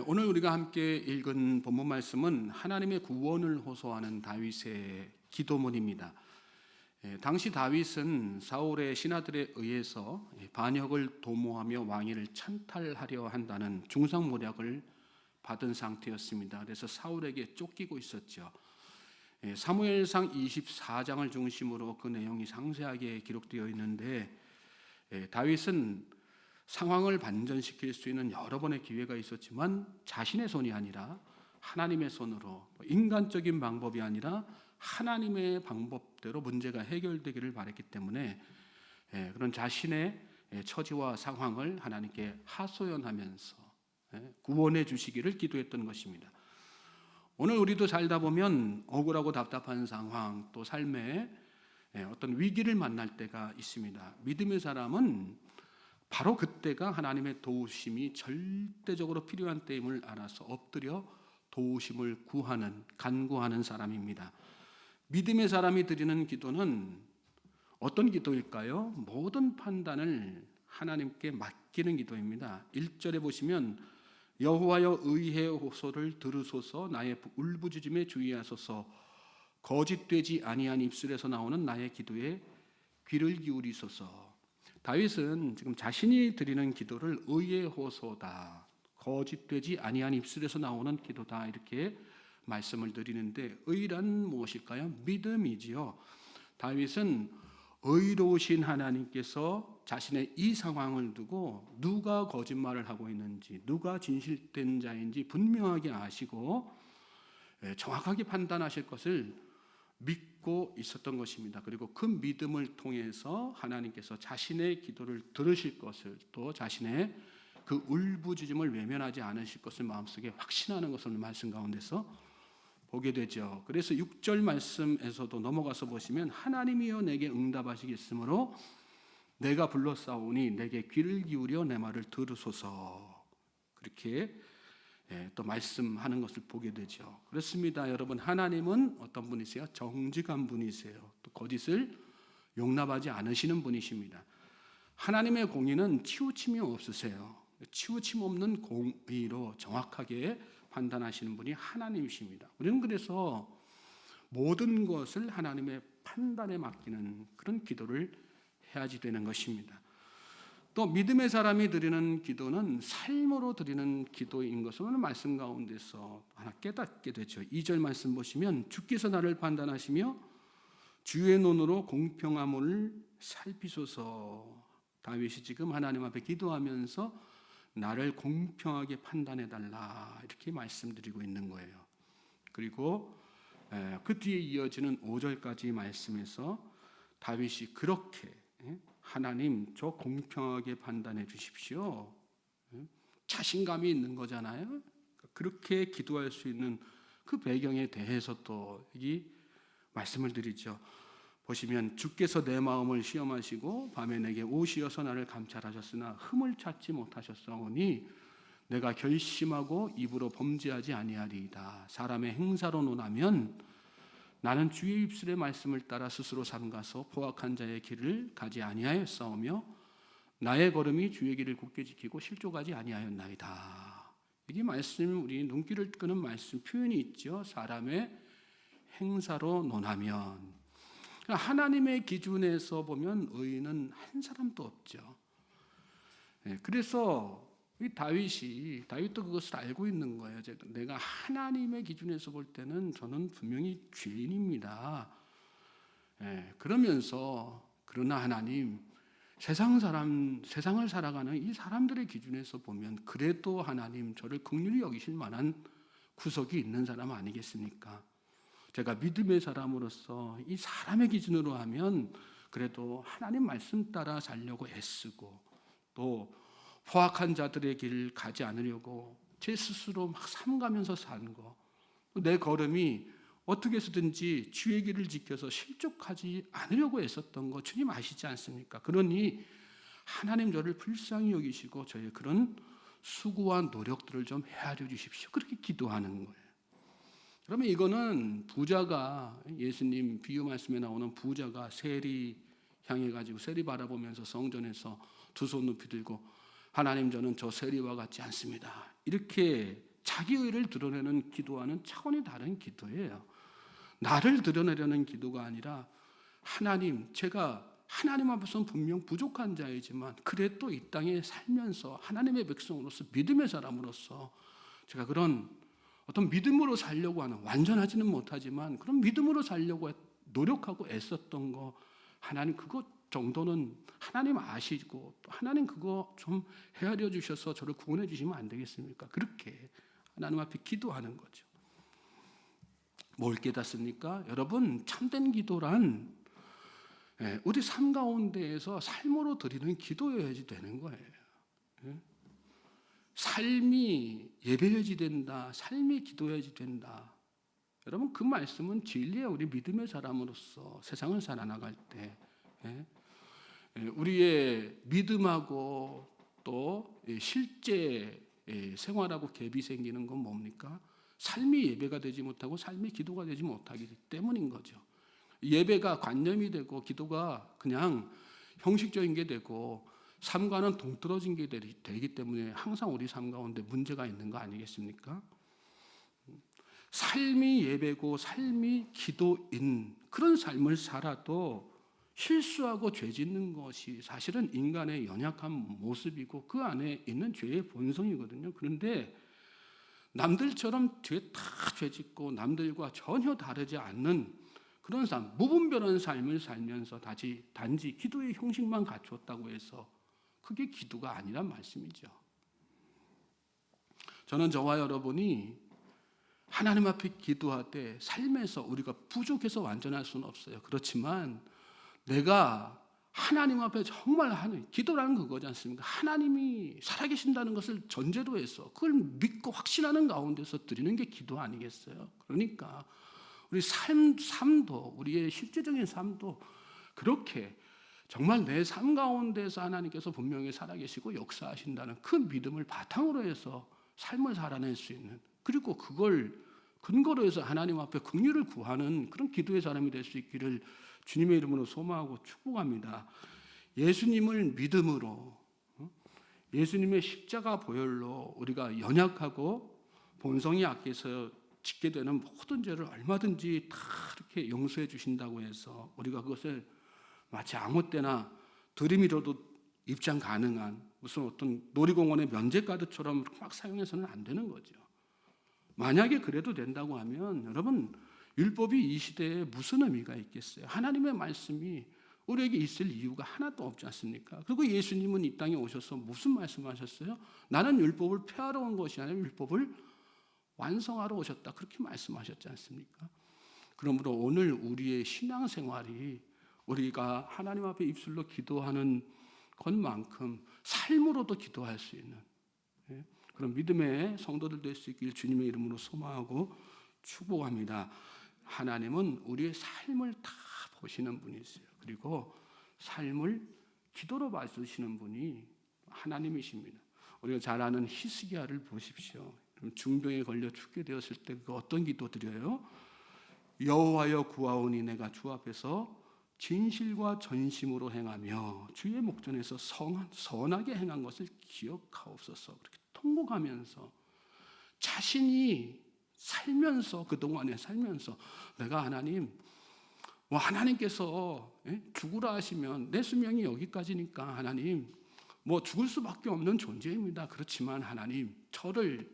오늘 우리가 함께 읽은 본문 말씀은 하나님의 구원을 호소하는 다윗의 기도문입니다. 당시 다윗은 사울의 신하들에 의해서 반역을 도모하며 왕위를 찬탈하려 한다는 중상모략을 받은 상태였습니다. 그래서 사울에게 쫓기고 있었죠. 사무엘상 24장을 중심으로 그 내용이 상세하게 기록되어 있는데, 다윗은 상황을 반전시킬 수 있는 여러 번의 기회가 있었지만 자신의 손이 아니라 하나님의 손으로, 인간적인 방법이 아니라 하나님의 방법대로 문제가 해결되기를 바랬기 때문에 그런 자신의 처지와 상황을 하나님께 하소연하면서 구원해 주시기를 기도했던 것입니다. 오늘 우리도 살다 보면 억울하고 답답한 상황, 또 삶에 어떤 위기를 만날 때가 있습니다. 믿음의 사람은 바로 그때가 하나님의 도우심이 절대적으로 필요한 때임을 알아서 엎드려 도우심을 구하는, 간구하는 사람입니다. 믿음의 사람이 드리는 기도는 어떤 기도일까요? 모든 판단을 하나님께 맡기는 기도입니다. 1절에 보시면 여호와여 의의 호소를 들으소서, 나의 울부짖음에 주의하소서, 거짓되지 아니한 입술에서 나오는 나의 기도에 귀를 기울이소서. 다윗은 지금 자신이 드리는 기도를 의의 호소다, 거짓되지 아니한 입술에서 나오는 기도다, 이렇게 말씀을 드리는데, 의란 무엇일까요? 믿음이지요. 다윗은 의로우신 하나님께서 자신의 이 상황을 두고 누가 거짓말을 하고 있는지, 누가 진실된 자인지 분명하게 아시고 정확하게 판단하실 것을 믿고 있었던 것입니다. 그리고 그 믿음을 통해서 하나님께서 자신의 기도를 들으실 것을, 또 자신의 그 울부짖음을 외면하지 않으실 것을 마음속에 확신하는 것을 말씀 가운데서 보게 되죠. 그래서 6절 말씀에서도 넘어가서 보시면 하나님이여 내게 응답하시겠으므로 내가 불렀사오니 내게 귀를 기울여 내 말을 들으소서, 그렇게 또 말씀하는 것을 보게 되죠. 그렇습니다. 여러분, 하나님은 어떤 분이세요? 정직한 분이세요. 또 거짓을 용납하지 않으시는 분이십니다. 하나님의 공의는 치우침이 없으세요. 치우침 없는 공의로 정확하게 판단하시는 분이 하나님이십니다. 우리는 그래서 모든 것을 하나님의 판단에 맡기는 그런 기도를 해야지 되는 것입니다. 또 믿음의 사람이 드리는 기도는 삶으로 드리는 기도인 것을 오늘 말씀 가운데서 하나 깨닫게 되죠. 2절 말씀 보시면 주께서 나를 판단하시며 주의 눈으로 공평함을 살피소서. 다윗이 지금 하나님 앞에 기도하면서 나를 공평하게 판단해달라, 이렇게 말씀드리고 있는 거예요. 그리고 그 뒤에 이어지는 5절까지 말씀에서 다윗이 그렇게 하나님 저 공평하게 판단해 주십시오, 자신감이 있는 거잖아요. 그렇게 기도할 수 있는 그 배경에 대해서 또 이 말씀을 드리죠. 보시면 주께서 내 마음을 시험하시고 밤에 내게 오시어서 나를 감찰하셨으나 흠을 찾지 못하셨사오니 내가 결심하고 입으로 범죄하지 아니하리이다. 사람의 행사로 논하면 나는 주의 입술의 말씀을 따라 스스로 삼가서 포악한 자의 길을 가지 아니하였사오며 나의 걸음이 주의 길을 굳게 지키고 실족하지 아니하였나이다. 이 말씀, 우리 눈길을 끄는 말씀 표현이 있죠. 사람의 행사로 논하면, 하나님의 기준에서 보면 의인은 한 사람도 없죠. 그래서 이 다윗도 그것을 알고 있는 거예요. 내가 하나님의 기준에서 볼 때는 저는 분명히 죄인입니다. 그러면서 그러나 하나님, 세상을 살아가는 이 사람들의 기준에서 보면 그래도 하나님 저를 긍휼히 여기실 만한 구석이 있는 사람 아니겠습니까? 제가 믿음의 사람으로서 이 사람의 기준으로 하면 그래도 하나님 말씀 따라 살려고 애쓰고, 또 포악한 자들의 길을 가지 않으려고 제 스스로 막 삼가면서 사는 거, 내 걸음이 어떻게 해서든지 주의 길을 지켜서 실족하지 않으려고 애썼던 거 주님 아시지 않습니까? 그러니 하나님 저를 불쌍히 여기시고 저의 그런 수고와 노력들을 좀 헤아려 주십시오, 그렇게 기도하는 거예요. 그러면 이거는 부자가, 예수님 비유 말씀에 나오는 부자가 세리 향해 가지고 세리 바라보면서 성전에서 두 손 높이 들고 하나님 저는 저 세리와 같지 않습니다, 이렇게 자기 의를 드러내는 기도와는 차원이 다른 기도예요. 나를 드러내려는 기도가 아니라 하나님, 제가 하나님 앞에서는 분명 부족한 자이지만 그래도 이 땅에 살면서 하나님의 백성으로서 믿음의 사람으로서 제가 그런 어떤 믿음으로 살려고 하는, 완전하지는 못하지만 그런 믿음으로 살려고 노력하고 애썼던 거, 하나님 그것 정도는 하나님 아시고 또 하나님 그거 좀 헤아려 주셔서 저를 구원해 주시면 안 되겠습니까? 그렇게 하나님 앞에 기도하는 거죠. 뭘 깨닫습니까? 여러분, 참된 기도란 우리 삶 가운데에서 삶으로 드리는 기도여야지 되는 거예요. 삶이 예배여야지 된다. 삶이 기도여야지 된다. 여러분, 그 말씀은 진리예요. 우리 믿음의 사람으로서 세상을 살아나갈 때 우리의 믿음하고 또 실제 생활하고 갭이 생기는 건 뭡니까? 삶이 예배가 되지 못하고 삶이 기도가 되지 못하기 때문인 거죠. 예배가 관념이 되고 기도가 그냥 형식적인 게 되고 삶과는 동떨어진 게 되기 때문에 항상 우리 삶 가운데 문제가 있는 거 아니겠습니까? 삶이 예배고 삶이 기도인 그런 삶을 살아도 실수하고 죄 짓는 것이 사실은 인간의 연약한 모습이고 그 안에 있는 죄의 본성이거든요. 그런데 남들처럼 죄 짓고 남들과 전혀 다르지 않는 그런 삶, 무분별한 삶을 살면서 단지 기도의 형식만 갖추었다고 해서 그게 기도가 아니란 말씀이죠. 저는 저와 여러분이 하나님 앞에 기도할 때 삶에서 우리가 부족해서 완전할 수는 없어요. 그렇지만 내가 하나님 앞에 정말 하는 기도라는 그거지 않습니까? 하나님이 살아계신다는 것을 전제로 해서 그걸 믿고 확신하는 가운데서 드리는 게 기도 아니겠어요? 그러니까 우리 삶도 우리의 실제적인 삶도 그렇게 정말 내 삶 가운데서 하나님께서 분명히 살아계시고 역사하신다는 그 믿음을 바탕으로 해서 삶을 살아낼 수 있는, 그리고 그걸 근거로 해서 하나님 앞에 긍휼을 구하는 그런 기도의 사람이 될 수 있기를 주님의 이름으로 소망하고 축복합니다. 예수님을 믿음으로, 예수님의 십자가 보혈로 우리가 연약하고 본성이 약해서 짓게 되는 모든 죄를 얼마든지 다 이렇게 용서해 주신다고 해서 우리가 그것을 마치 아무 때나 들이밀어도 입장 가능한 무슨 어떤 놀이공원의 면제카드처럼 막 사용해서는 안 되는 거죠. 만약에 그래도 된다고 하면 여러분, 율법이 이 시대에 무슨 의미가 있겠어요? 하나님의 말씀이 우리에게 있을 이유가 하나도 없지 않습니까? 그리고 예수님은 이 땅에 오셔서 무슨 말씀하셨어요? 나는 율법을 폐하러 온 것이 아니라 율법을 완성하러 오셨다, 그렇게 말씀하셨지 않습니까? 그러므로 오늘 우리의 신앙생활이 우리가 하나님 앞에 입술로 기도하는 것만큼 삶으로도 기도할 수 있는 그런 믿음의 성도들 될 수 있길 주님의 이름으로 소망하고 축복합니다. 하나님은 우리의 삶을 다 보시는 분이세요. 그리고 삶을 기도로 봐주시는 분이 하나님이십니다. 우리가 잘 아는 히스기야를 보십시오. 중병에 걸려 죽게 되었을 때 그 어떤 기도 드려요? 여호와여 구하오니 내가 주 앞에서 진실과 전심으로 행하며 주의 목전에서 선하게 행한 것을 기억하옵소서. 그렇게 통곡하면서 자신이 살면서, 그동안에 살면서 내가 하나님, 하나님께서 죽으라 하시면 내 수명이 여기까지니까 하나님 죽을 수밖에 없는 존재입니다. 그렇지만 하나님, 저를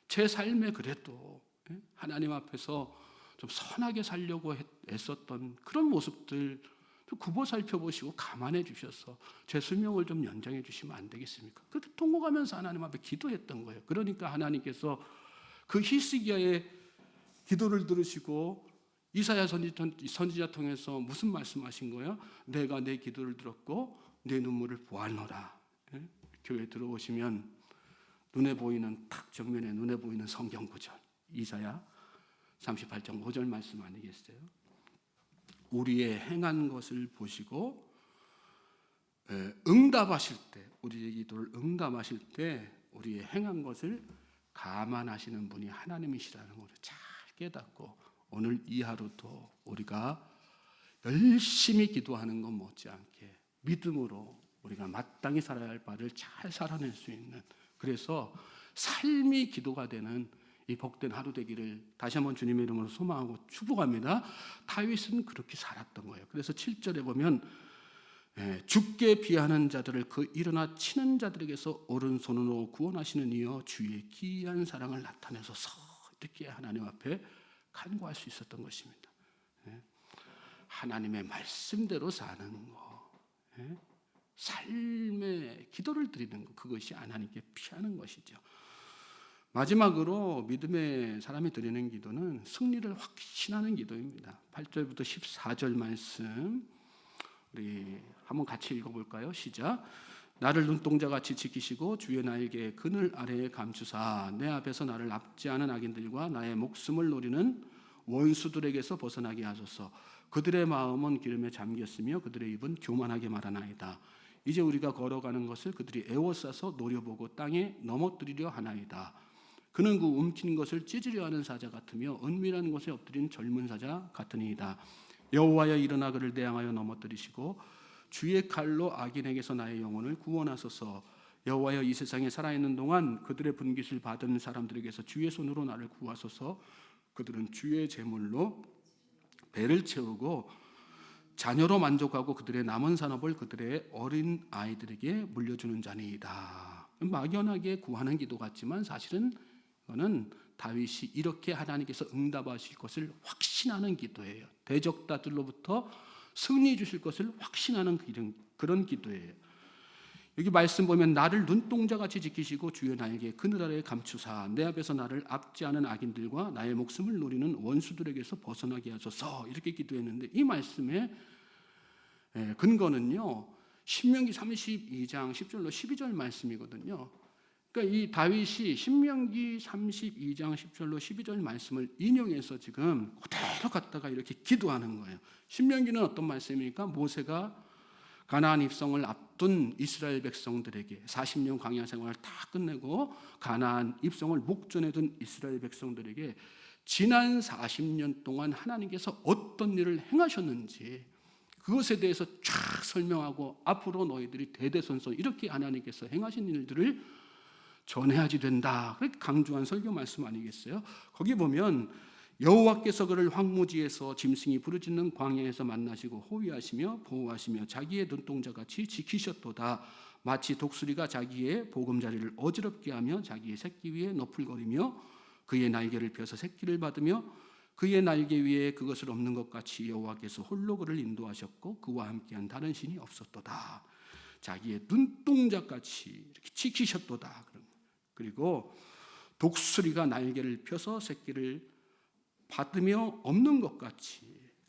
제 삶에 그래도 하나님 앞에서 좀 선하게 살려고 애썼던 그런 모습들 굽어 살펴보시고 감안해 주셔서 제 수명을 좀 연장해 주시면 안 되겠습니까? 그렇게 통곡하면서 하나님 앞에 기도했던 거예요. 그러니까 하나님께서 그 히스기야의 기도를 들으시고 이사야 선지자 통해서 무슨 말씀하신 거예요? 내가 내 기도를 들었고 내 눈물을 보았노라. 교회 들어오시면 눈에 보이는 탁 정면에 눈에 보이는 성경 구절, 이사야 38장 5절 말씀 아니겠어요? 우리의 행한 것을 보시고 응답하실 때, 우리의 기도를 응답하실 때 우리의 행한 것을 감안하시는 분이 하나님이시라는 것을 잘 깨닫고 오늘 이 하루도 우리가 열심히 기도하는 것 못지않게 믿음으로 우리가 마땅히 살아야 할 바를 잘 살아낼 수 있는, 그래서 삶이 기도가 되는 이 복된 하루 되기를 다시 한번 주님의 이름으로 소망하고 축복합니다. 다윗은 그렇게 살았던 거예요. 그래서 7절에 보면 죽게 비하는 자들을 그 일어나 치는 자들에게서 오른손으로 구원하시는 이여 주의 기이한 사랑을 나타내소서, 이렇게 하나님 앞에 간구할 수 있었던 것입니다. 하나님의 말씀대로 사는 거, 삶의 기도를 드리는 것, 그것이 하나님께 피하는 것이죠. 마지막으로 믿음의 사람이 드리는 기도는 승리를 확신하는 기도입니다. 8절부터 14절 말씀 우리 한번 같이 읽어볼까요? 시작. 나를 눈동자같이 지키시고 주의 날개 그늘 아래에 감추사 내 앞에서 나를 압제하는 악인들과 나의 목숨을 노리는 원수들에게서 벗어나게 하소서. 그들의 마음은 기름에 잠겼으며 그들의 입은 교만하게 말하나이다. 이제 우리가 걸어가는 것을 그들이 애워싸서 노려보고 땅에 넘어뜨리려 하나이다. 그는 그 움킨 것을 찢으려 하는 사자 같으며 은밀한 곳에 엎드린 젊은 사자 같으니이다. 여호와여 일어나 그를 대항하여 넘어뜨리시고 주의 칼로 악인에게서 나의 영혼을 구원하소서. 여호와여 이 세상에 살아있는 동안 그들의 분깃을 받은 사람들에게서 주의 손으로 나를 구하소서. 그들은 주의 제물로 배를 채우고 자녀로 만족하고 그들의 남은 산업을 그들의 어린 아이들에게 물려주는 자니이다. 막연하게 구하는 기도 같지만 사실은 이거는 다윗이 이렇게 하나님께서 응답하실 것을 확신하는 기도예요. 대적자들로부터 승리 주실 것을 확신하는 그런 기도예요. 여기 말씀 보면 나를 눈동자같이 지키시고 주의 날개 그늘 아래에 감추사 내 앞에서 나를 압제하는 악인들과 나의 목숨을 노리는 원수들에게서 벗어나게 하소서, 이렇게 기도했는데 이 말씀의 근거는요 신명기 32장 10절로 12절 말씀이거든요. 그러니까 이 다윗이 신명기 32장 10절로 12절 말씀을 인용해서 지금 그대로 갖다가 이렇게 기도하는 거예요. 신명기는 어떤 말씀입니까? 모세가 가나안 입성을 앞둔 이스라엘 백성들에게 40년 광야 생활을 다 끝내고 가나안 입성을 목전에 둔 이스라엘 백성들에게 지난 40년 동안 하나님께서 어떤 일을 행하셨는지 그것에 대해서 쫙 설명하고 앞으로 너희들이 대대손손 이렇게 하나님께서 행하신 일들을 전해야지 된다, 그렇게 강조한 설교 말씀 아니겠어요? 거기 보면 여호와께서 그를 황무지에서 짐승이 부르짖는 광야에서 만나시고 호위하시며 보호하시며 자기의 눈동자같이 지키셨도다. 마치 독수리가 자기의 보금자리를 어지럽게 하며 자기의 새끼 위에 너풀거리며 그의 날개를 펴서 새끼를 받으며 그의 날개 위에 그것을 엎는 것 같이 여호와께서 홀로 그를 인도하셨고 그와 함께한 다른 신이 없었도다. 자기의 눈동자같이 이렇게 지키셨도다. 그리고 독수리가 날개를 펴서 새끼를 받으며 없는 것 같이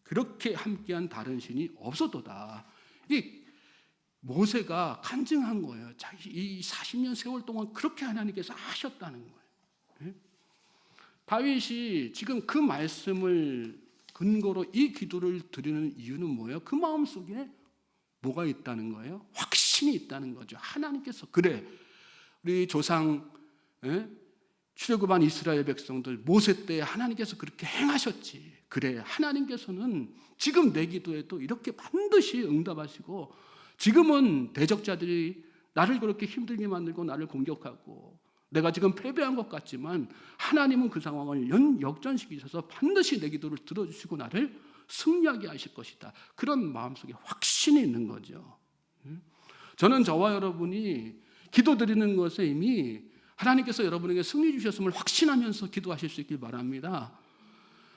그렇게 함께한 다른 신이 없었도다. 이 모세가 간증한 거예요. 자기 이 40년 세월 동안 그렇게 하나님께서 하셨다는 거예요. 다윗이 지금 그 말씀을 근거로 이 기도를 드리는 이유는 뭐예요? 그 마음속에 뭐가 있다는 거예요? 확신이 있다는 거죠. 하나님께서 그래 우리 조상 출애굽한 이스라엘 백성들 모세 때 하나님께서 그렇게 행하셨지. 그래 하나님께서는 지금 내 기도에도 이렇게 반드시 응답하시고 지금은 대적자들이 나를 그렇게 힘들게 만들고 나를 공격하고 내가 지금 패배한 것 같지만 하나님은 그 상황을 역전시키셔서 반드시 내 기도를 들어주시고 나를 승리하게 하실 것이다. 그런 마음속에 확신이 있는 거죠. 저는 저와 여러분이 기도드리는 것에 이미 하나님께서 여러분에게 승리 주셨음을 확신하면서 기도하실 수 있길 바랍니다.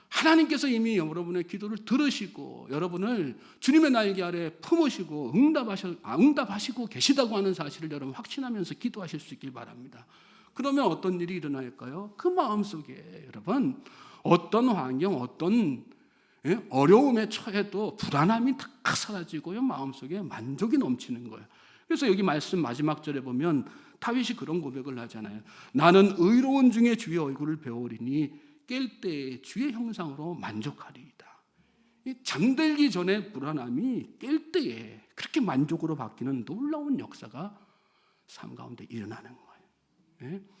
하나님께서 이미 여러분의 기도를 들으시고 여러분을 주님의 날개 아래 품으시고 응답하시고 계시다고 하는 사실을 여러분 확신하면서 기도하실 수 있길 바랍니다. 그러면 어떤 일이 일어날까요? 그 마음속에 여러분 어떤 환경, 어떤 어려움에 처해도 불안함이 다 사라지고요, 마음속에 만족이 넘치는 거예요. 그래서 여기 말씀 마지막 절에 보면 다윗이 그런 고백을 하잖아요. 나는 의로운 중에 주의 얼굴을 배우리니 깰 때에 주의 형상으로 만족하리이다. 잠들기 전에 불안함이 깰 때에 그렇게 만족으로 바뀌는 놀라운 역사가 삶 가운데 일어나는 거예요.